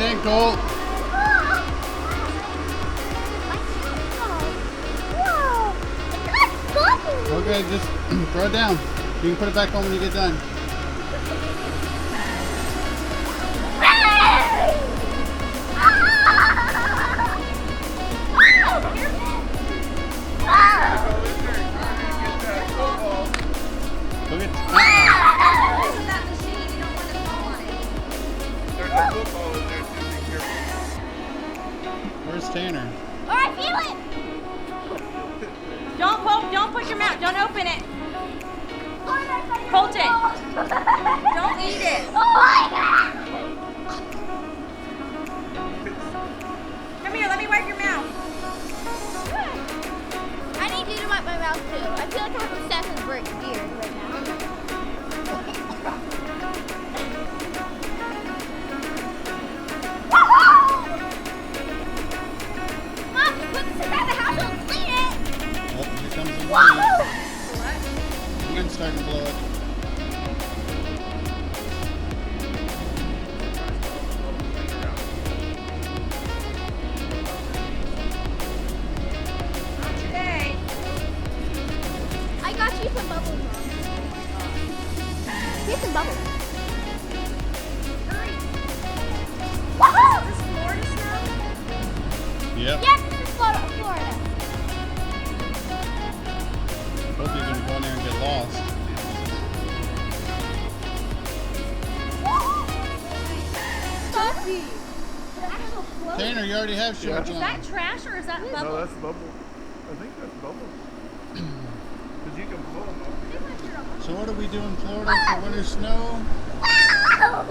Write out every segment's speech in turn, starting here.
think, Colt? Whoa! It got bubbles! Okay, just throw it down. You can put it back on when you get done. Look at Isn't that machine? You don't want to fall on it. There's a football in there too, be careful. Where's Tanner? Oh, I feel it! Don't put your mouth. Don't open it. Colton, don't eat it. Oh my God! Come here, let me wipe your mouth. I need you to wipe my mouth too. I feel like I have a second beard right now. Mom, just put this around the house and clean it. Oh, here comes the Whoa! wind. The wind's starting to blow it. Not today. I got you some bubbles, Mom. Here's some bubbles. Woohoo! Is this Florida snow? Yep. Yes, this is Florida. Hope you're going to go in there and get lost. Sophie. Tanner, you already have shorts Is on. that trash or is that No, bubble? that's bubble. I think that's bubble. Because you can blow them up. So what do we do in Florida for winter snow?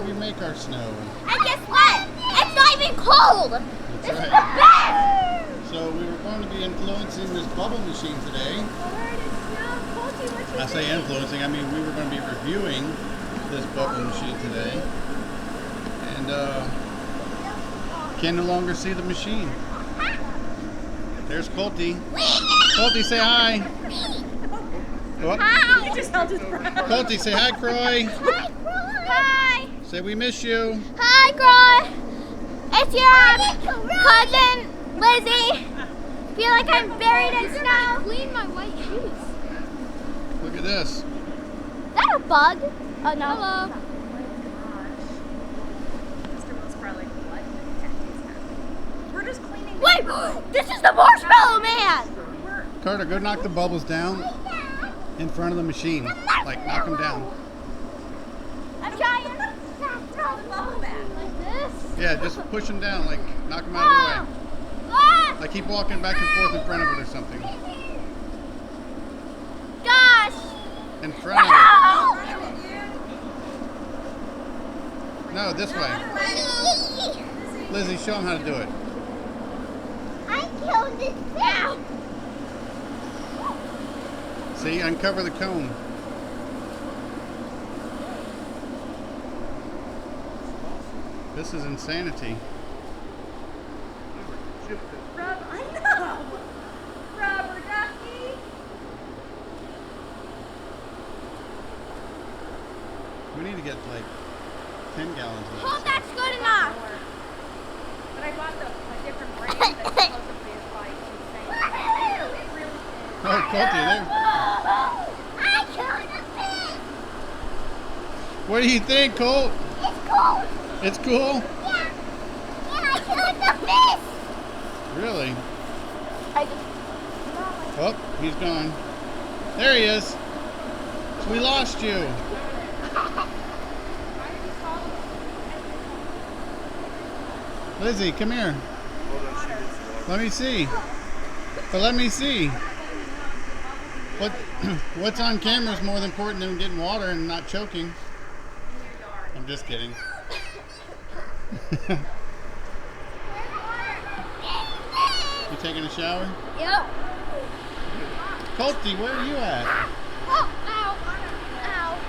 We make our snow. And guess what? It's not even cold. That's This is the right. best. So we were going to be influencing this bubble machine today. I say influencing, I mean we were going to be reviewing this bubble machine today. And can no longer see the machine. There's Colty. Colty, say hi. Oh, Hi. He just held his breath. Colty, say hi, Croy. Hi. Say we miss you. Hi, Croy. It's your cousin, Lizzie. Feel like I'm buried in snow. Clean my white shoes. Look at this. Is that a bug? Oh, no. Hello. Mr. Will's probably like, what the heck is that? We're just cleaning. Wait, this is the Marshmallow Man. Carter, go knock the bubbles down in front of the machine. Like, knock them down. I'm trying. Throw the bubble back. Like this. Yeah, just push them down. Like, knock them out of the way. Ah, Like, keep walking back and forth in front of it or something. gosh. In front of it. Oh. No, this way. Lizzie, show them how to do it. I killed this cow. See, uncover the cone. This is insanity. Rub, I know. Rubber ducky. We need to get like 10 gallons of Oh, this. that's good enough. But I bought a different brand that supposedly is like insane. It really is. Oh, Colty, there. I killed the fish. What do you think, Colt? It's cold. It's cool? Yeah. And I killed the fish. Really? I just. Oh, he's gone. There he is. We lost you. Lizzie, come here. Let me see. But let me see. What's on camera is more important than getting water and not choking. I'm just kidding. You taking a shower? Yep. Colty, where are you at? Oh, ow. Ow.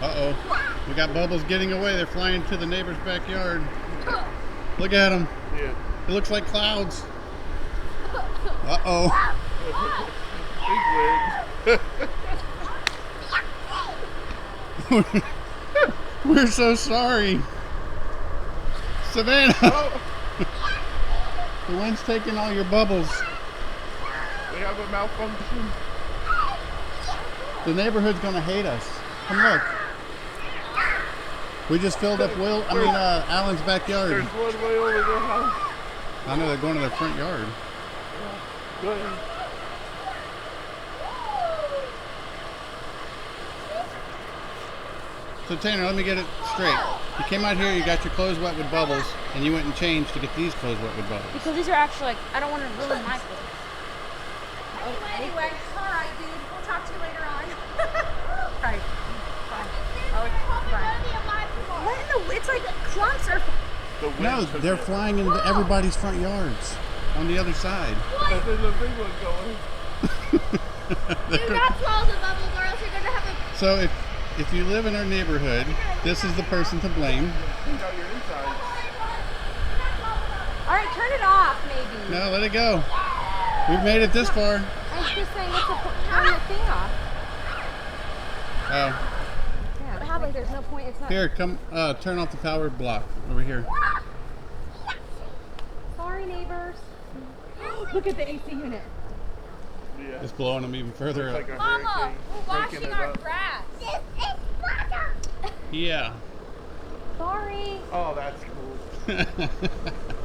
Uh-oh. We got bubbles getting away. They're flying to the neighbor's backyard. Look at them. Yeah. It looks like clouds. Uh-oh. Big wig. We're so sorry. Savannah! Oh, The wind's taking all your bubbles. we have a malfunction. The neighborhood's gonna hate us. Come look. We just filled up Alan's backyard. There's one way over their house. I know they're going to their front yard. Go ahead. So Tanner, let me get it straight. You came out here, you got your clothes wet with bubbles, and you went and changed to get these clothes wet with bubbles. Because these are actually like, I don't want to ruin my clothes. Anyway, Alright, dude. We'll talk to you later on. Right. Fine. What in the, it's like clumps are. The wind No, took they're it. flying into everybody's front yards on the other side. But there's a big one going. do not swallow the bubbles or else you're gonna have a. So if you live in our neighborhood, this is the person to blame. Clean out your inside. Alright, turn it off, maybe. No, let it go. We've made it this far. I was just saying, what's the turn the thing off? Oh, Yeah, how like there's no point. It's not. here, come, turn off the power block over here. Sorry, neighbors. Look at the AC unit. Yeah. It's blowing them even further Looks up. like a Mama, hurricane we're taking washing it our up. grass. This is butter. Yeah. Sorry. Oh, that's cool.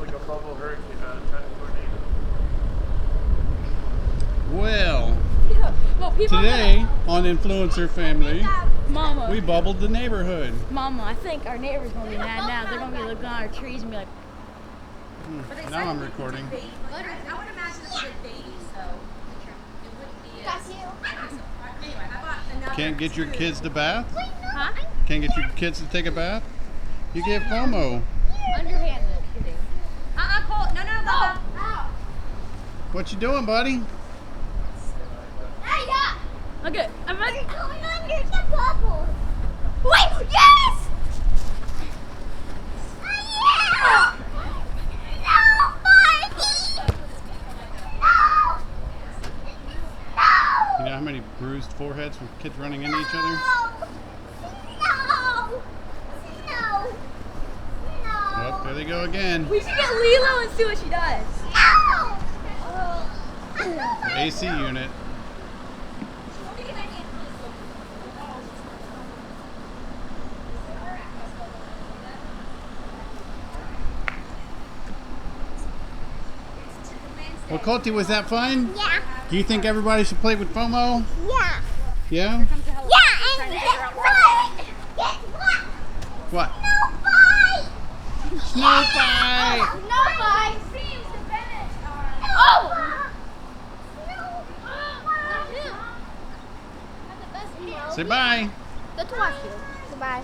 Like a bubble hurricane, tornado. Well, Well, people. today on Influencer Family, Mama. we bubbled the neighborhood. Mama, I think our neighbors gonna be mad now. They're gonna be looking at our trees and be like, Now I'm recording. I would imagine it's a good baby, so it wouldn't be Got you. Anyway, I bought another. Can't get your kids to bath? Huh? Can't get your kids to take a bath? You get FOMO. Underhanded. Cole. No, Bubba. Ow. What you doing, buddy? Hey, yeah. Okay, I'm ready. Going under the bubble. Wait, yes! Yeah! No, Marty! No! No! You know how many bruised foreheads from kids running into each other? No! No! Oh, there they go again. We should get Lilo and see what she does. The AC unit. Well, Colty, was that fun? Yeah. Do you think everybody should play with FOMO? Yeah. Yeah? Yeah, and guess what? Guess what? What? No fight! Snow fight! No fight! Oh! Say bye. Good to watch you. Goodbye.